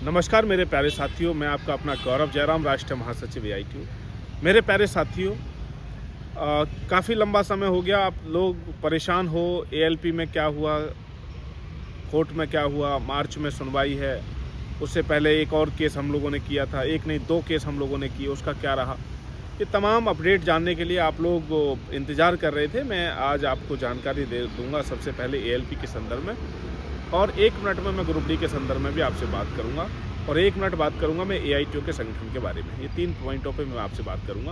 नमस्कार मेरे प्यारे साथियों, मैं आपका अपना गौरव जयराम, राष्ट्रीय महासचिव AITU। मेरे प्यारे साथियों, काफ़ी लंबा समय हो गया, आप लोग परेशान हो। ALP में क्या हुआ, कोर्ट में क्या हुआ, मार्च में सुनवाई है, उससे पहले एक और केस हम लोगों ने किया था, एक नहीं 2 केस हम लोगों ने किए, उसका क्या रहा। ये तमाम अपडेट जानने के लिए आप लोग इंतज़ार कर रहे थे। मैं आज आपको जानकारी दे दूँगा सबसे पहले ALP के संदर्भ में, और 1 मिनट में मैं ग्रुप डी के संदर्भ में भी आपसे बात करूंगा, और 1 मिनट बात करूंगा मैं AITU के संगठन के बारे में। ये 3 पॉइंटों पे मैं आपसे बात करूंगा।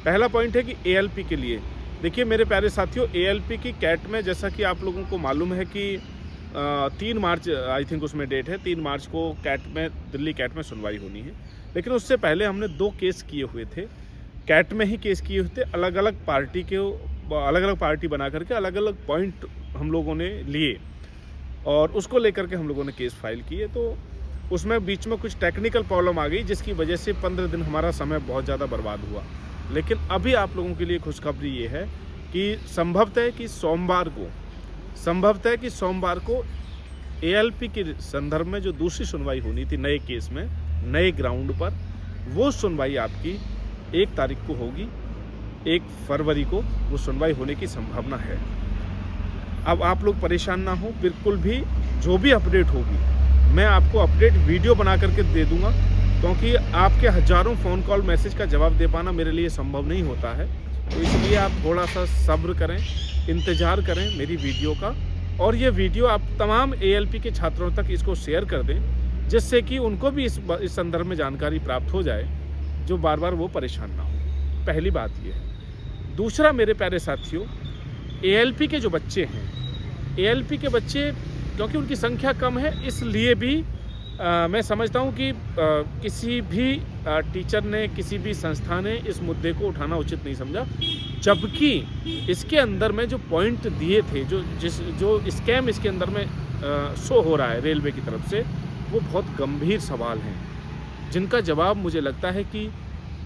पहला पॉइंट है कि ALP के लिए देखिए मेरे प्यारे साथियों, ALP की कैट में जैसा कि आप लोगों को मालूम है कि 3 मार्च आई थिंक उसमें डेट है, 3 मार्च को कैट में, दिल्ली कैट में सुनवाई होनी है। लेकिन उससे पहले हमने 2 केस किए हुए थे, कैट में ही केस किए हुए थे। अलग अलग पार्टी बना करके अलग अलग पॉइंट हम लोगों ने लिए और उसको लेकर के हम लोगों ने केस फाइल किए। तो उसमें बीच में कुछ टेक्निकल प्रॉब्लम आ गई, जिसकी वजह से 15 दिन हमारा समय बहुत ज़्यादा बर्बाद हुआ। लेकिन अभी आप लोगों के लिए खुशखबरी ये है कि संभवतः है कि सोमवार को ALP के संदर्भ में जो दूसरी सुनवाई होनी थी नए केस में, नए ग्राउंड पर, वो सुनवाई आपकी 1 तारीख को होगी। 1 फरवरी को वो सुनवाई होने की संभावना है। अब आप लोग परेशान ना हो, बिल्कुल भी जो भी अपडेट होगी मैं आपको अपडेट वीडियो बना करके दे दूंगा, क्योंकि आपके हज़ारों फ़ोन कॉल मैसेज का जवाब दे पाना मेरे लिए संभव नहीं होता है। तो इसलिए आप थोड़ा सा सब्र करें, इंतज़ार करें मेरी वीडियो का, और ये वीडियो आप तमाम ALP के छात्रों तक इसको शेयर कर दें, जिससे कि उनको भी इस संदर्भ में जानकारी प्राप्त हो जाए, जो बार बार वो परेशान ना हो। पहली बात ये है। दूसरा मेरे प्यारे साथियों, ALP के जो बच्चे हैं, ALP के बच्चे क्योंकि उनकी संख्या कम है, इसलिए भी मैं समझता हूं कि किसी भी टीचर ने, किसी भी संस्था ने इस मुद्दे को उठाना उचित नहीं समझा। जबकि इसके अंदर में जो पॉइंट दिए थे, जो स्कैम इसके अंदर में शो हो रहा है रेलवे की तरफ से, वो बहुत गंभीर सवाल हैं, जिनका जवाब मुझे लगता है कि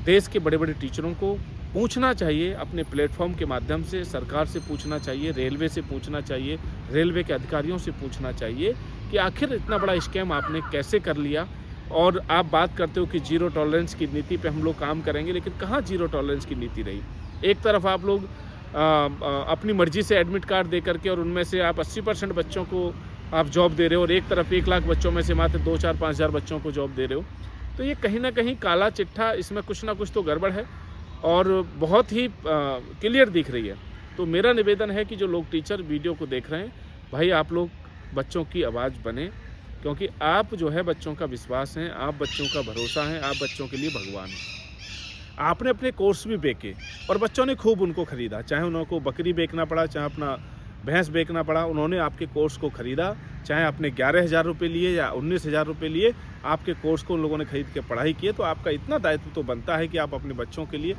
देश के बड़े बड़े टीचरों को पूछना चाहिए। अपने प्लेटफॉर्म के माध्यम से सरकार से पूछना चाहिए, रेलवे से पूछना चाहिए, रेलवे के अधिकारियों से पूछना चाहिए कि आखिर इतना बड़ा स्कैम आपने कैसे कर लिया। और आप बात करते हो कि जीरो टॉलरेंस की नीति पे हम लोग काम करेंगे, लेकिन कहाँ जीरो टॉलरेंस की नीति रही। एक तरफ आप लोग अपनी मर्जी से एडमिट कार्ड दे करके, और उनमें से आप 80% बच्चों को आप जॉब दे रहे हो, और एक तरफ 1 लाख बच्चों में से मात्र 2, 4, 5 हज़ार बच्चों को जॉब दे रहे हो। तो ये कहीं ना कहीं काला चिट्ठा, इसमें कुछ ना कुछ तो गड़बड़ है, और बहुत ही क्लियर दिख रही है। तो मेरा निवेदन है कि जो लोग टीचर वीडियो को देख रहे हैं, भाई आप लोग बच्चों की आवाज़ बने, क्योंकि आप जो है बच्चों का विश्वास हैं, आप बच्चों का भरोसा हैं, आप बच्चों के लिए भगवान हैं। आपने अपने कोर्स भी बेचे और बच्चों ने खूब उनको ख़रीदा, चाहे उनको बकरी बेचना पड़ा, चाहे अपना भैंस बेचना पड़ा, उन्होंने आपके कोर्स को ख़रीदा। चाहे आपने 11,000 रुपये लिए या 19,000 रुपये लिए, आपके कोर्स को उन लोगों ने खरीद के पढ़ाई की है। तो आपका इतना दायित्व तो बनता है कि आप अपने बच्चों के लिए,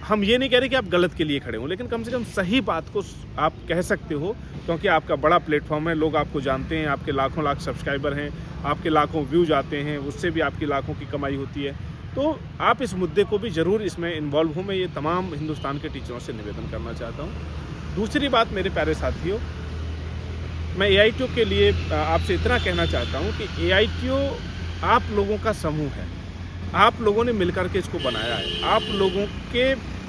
हम ये नहीं कह रहे कि आप गलत के लिए खड़े हों, लेकिन कम से कम सही बात को आप कह सकते हो, क्योंकि आपका बड़ा प्लेटफॉर्म है, लोग आपको जानते हैं, आपके लाखों लाख सब्सक्राइबर हैं, आपके लाखों व्यूज आते हैं, उससे भी आपकी लाखों की कमाई होती है। तो आप इस मुद्दे को भी ज़रूर इसमें इन्वॉल्व हो, मैं ये तमाम हिंदुस्तान के टीचरों से निवेदन करना चाहता हूँ। दूसरी बात मेरे प्यारे साथियों, मैं AITU के लिए आपसे इतना कहना चाहता हूँ कि AITU आप लोगों का समूह है, आप लोगों ने मिलकर के इसको बनाया है। आप लोगों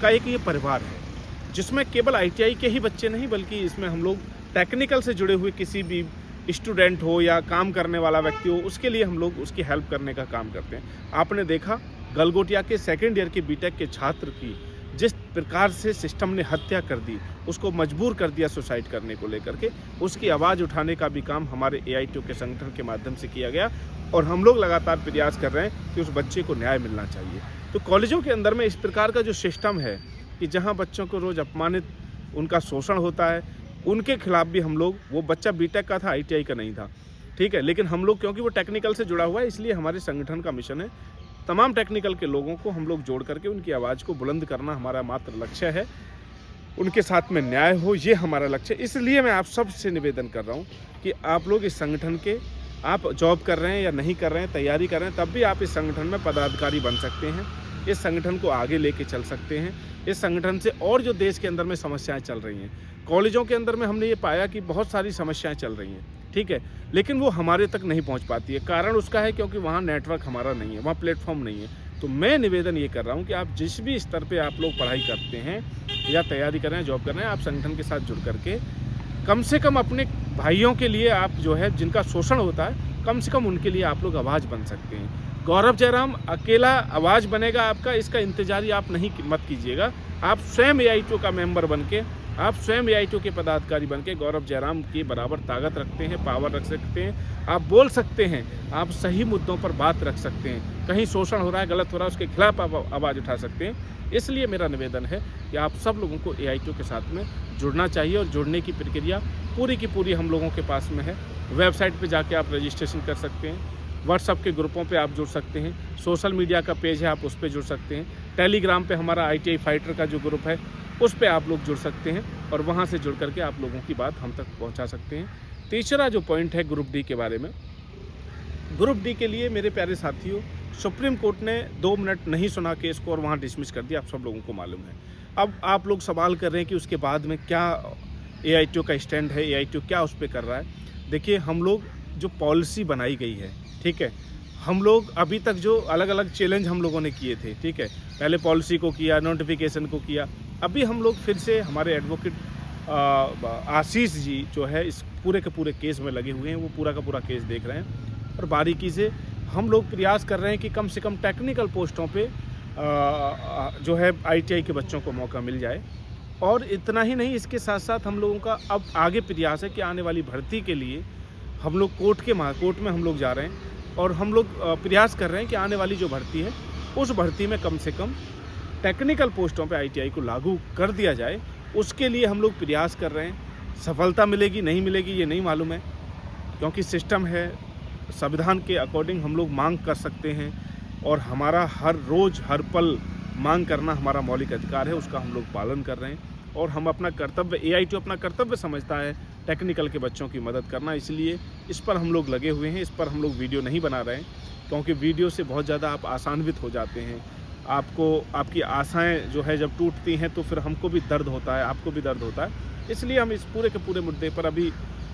का एक ये परिवार है, जिसमें केवल ITI के ही बच्चे नहीं, बल्कि इसमें हम लोग टेक्निकल से जुड़े हुए किसी भी स्टूडेंट हो या काम करने वाला व्यक्ति हो, उसके लिए हम लोग उसकी हेल्प करने का काम करते हैं। आपने देखा गलगोटिया के 2nd ईयर के BTech के छात्र की जिस प्रकार से सिस्टम ने हत्या कर दी, उसको मजबूर कर दिया सुसाइड करने को लेकर के, उसकी आवाज़ उठाने का भी काम हमारे AITU के संगठन के माध्यम से किया गया, और हम लोग लगातार प्रयास कर रहे हैं कि उस बच्चे को न्याय मिलना चाहिए। तो कॉलेजों के अंदर में इस प्रकार का जो सिस्टम है कि जहां बच्चों को रोज़ अपमानित, उनका शोषण होता है, उनके खिलाफ भी हम लोग, वो बच्चा BTech का था, ITI का नहीं था, ठीक है, लेकिन हम लोग क्योंकि वो टेक्निकल से जुड़ा हुआ है, इसलिए हमारे संगठन का मिशन है तमाम टेक्निकल के लोगों को हम लोग जोड़ करके उनकी आवाज़ को बुलंद करना हमारा मात्र लक्ष्य है। उनके साथ में न्याय हो, ये हमारा लक्ष्य है। इसलिए मैं आप सबसे निवेदन कर रहा हूँ कि आप लोग इस संगठन के, आप जॉब कर रहे हैं या नहीं कर रहे हैं, तैयारी कर रहे हैं, तब भी आप इस संगठन में पदाधिकारी बन सकते हैं, इस संगठन को आगे लेके चल सकते हैं। इस संगठन से और जो देश के अंदर में समस्याएं चल रही हैं, कॉलेजों के अंदर में हमने ये पाया कि बहुत सारी समस्याएं चल रही हैं, ठीक है, लेकिन वो हमारे तक नहीं पहुंच पाती है। कारण उसका है क्योंकि वहाँ नेटवर्क हमारा नहीं है, वहाँ प्लेटफॉर्म नहीं है। तो मैं निवेदन ये कर रहा हूँ कि आप जिस भी स्तर पे आप लोग पढ़ाई करते हैं या तैयारी कर रहे हैं, जॉब कर रहे हैं, आप संगठन के साथ जुड़ करके कम से कम अपने भाइयों के लिए आप जो है जिनका शोषण होता है, कम से कम उनके लिए आप लोग आवाज़ बन सकते हैं। गौरव जयराम अकेला आवाज़ बनेगा आपका, इसका इंतजार आप नहीं मत कीजिएगा। आप स्वयं AITO का मेंबर बन के, आप स्वयं AITO के पदाधिकारी बन के गौरव जयराम की बराबर ताकत रखते हैं, पावर रख सकते हैं, आप बोल सकते हैं, आप सही मुद्दों पर बात रख सकते हैं। कहीं शोषण हो रहा है, गलत हो रहा है, उसके खिलाफ आप आवाज़ उठा सकते हैं। इसलिए मेरा निवेदन है कि आप सब लोगों को AITO के साथ में जुड़ना चाहिए और जुड़ने की प्रक्रिया पूरी की पूरी हम लोगों के पास में है। वेबसाइट पे जाके आप रजिस्ट्रेशन कर सकते हैं, व्हाट्सअप के ग्रुपों पे आप जुड़ सकते हैं, सोशल मीडिया का पेज है आप उस पर जुड़ सकते हैं, टेलीग्राम पे हमारा ITI फाइटर का जो ग्रुप है उस पे आप लोग जुड़ सकते हैं और वहाँ से जुड़ करके आप लोगों की बात हम तक पहुँचा सकते हैं। तीसरा जो पॉइंट है ग्रुप डी के बारे में, ग्रुप डी के लिए मेरे प्यारे साथियों, सुप्रीम कोर्ट ने 2 मिनट नहीं सुना केस को और वहाँ डिसमिस कर दिया, आप सब लोगों को मालूम है। अब आप लोग सवाल कर रहे हैं कि उसके बाद में क्या AITO का स्टैंड है, AITO क्या उस पर कर रहा है। देखिए, हम लोग जो पॉलिसी बनाई गई है, ठीक है, हम लोग अभी तक जो अलग अलग चैलेंज हम लोगों ने किए थे, ठीक है, पहले पॉलिसी को किया, नोटिफिकेशन को किया, अभी हम लोग फिर से हमारे एडवोकेट आशीष जी जो है इस पूरे के पूरे केस में लगे हुए हैं, वो पूरा का पूरा केस देख रहे हैं और बारीकी से हम लोग प्रयास कर रहे हैं कि कम से कम टेक्निकल पोस्टों पे जो है ITI के बच्चों को मौका मिल जाए। और इतना ही नहीं, इसके साथ साथ हम लोगों का अब आगे प्रयास है कि आने वाली भर्ती के लिए हम लोग कोर्ट में हम लोग जा रहे हैं और हम लोग प्रयास कर रहे हैं कि आने वाली जो भर्ती है उस भर्ती में कम से कम टेक्निकल पोस्टों पे ITI को लागू कर दिया जाए। उसके लिए हम लोग प्रयास कर रहे हैं। सफलता मिलेगी नहीं मिलेगी ये नहीं मालूम है, क्योंकि सिस्टम है, संविधान के अकॉर्डिंग हम लोग मांग कर सकते हैं और हमारा हर रोज़ हर पल मांग करना हमारा मौलिक अधिकार है, उसका हम लोग पालन कर रहे हैं और हम अपना कर्तव्य, AITO अपना कर्तव्य समझता है टेक्निकल के बच्चों की मदद करना, इसलिए इस पर हम लोग लगे हुए हैं। इस पर हम लोग वीडियो नहीं बना रहे हैं क्योंकि वीडियो से बहुत ज़्यादा आप आसान्वित हो जाते हैं, आपको आपकी आशाएं जो है जब टूटती हैं तो फिर हमको भी दर्द होता है, आपको भी दर्द होता है। इसलिए हम इस पूरे के पूरे मुद्दे पर अभी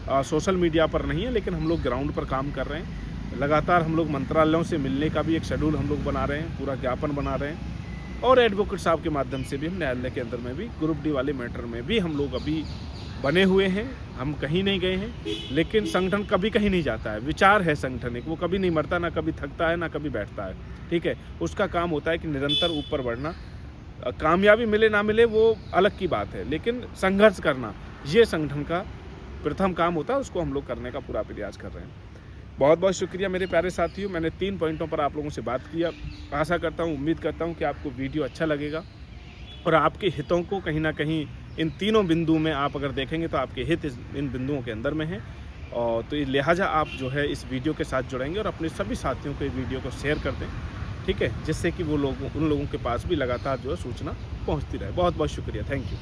सोशल मीडिया पर नहीं है, लेकिन हम लोग ग्राउंड पर काम कर रहे हैं। लगातार हम लोग मंत्रालयों से मिलने का भी एक शेड्यूल हम लोग बना रहे हैं, पूरा ज्ञापन बना रहे हैं और एडवोकेट साहब के माध्यम से भी हम न्यायालय के अंदर में भी ग्रुप डी वाले मैटर में भी हम लोग अभी बने हुए हैं। हम कहीं नहीं गए हैं, लेकिन संगठन कभी कहीं नहीं जाता है। विचार है संगठन एक, वो कभी नहीं मरता, ना कभी थकता है, ना कभी बैठता है, ठीक है। उसका काम होता है कि निरंतर ऊपर बढ़ना, कामयाबी मिले ना मिले वो अलग की बात है, लेकिन संघर्ष करना ये संगठन का प्रथम काम होता है। उसको हम लोग करने का पूरा प्रयास कर रहे हैं। बहुत बहुत शुक्रिया मेरे प्यारे साथियों, मैंने 3 पॉइंटों पर आप लोगों से बात किया। आशा करता हूँ, उम्मीद करता हूँ कि आपको वीडियो अच्छा लगेगा और आपके हितों को कहीं ना कहीं इन तीनों बिंदुओं में आप अगर देखेंगे तो आपके हित इन बिंदुओं के अंदर में है। और तो लिहाजा आप जो है इस वीडियो के साथ जुड़ेंगे और अपने सभी साथियों को वीडियो को शेयर कर दें, ठीक है, जिससे कि वो लोग उन लोगों के पास भी लगातार जो है सूचना पहुँचती रहे। बहुत बहुत शुक्रिया, थैंक यू।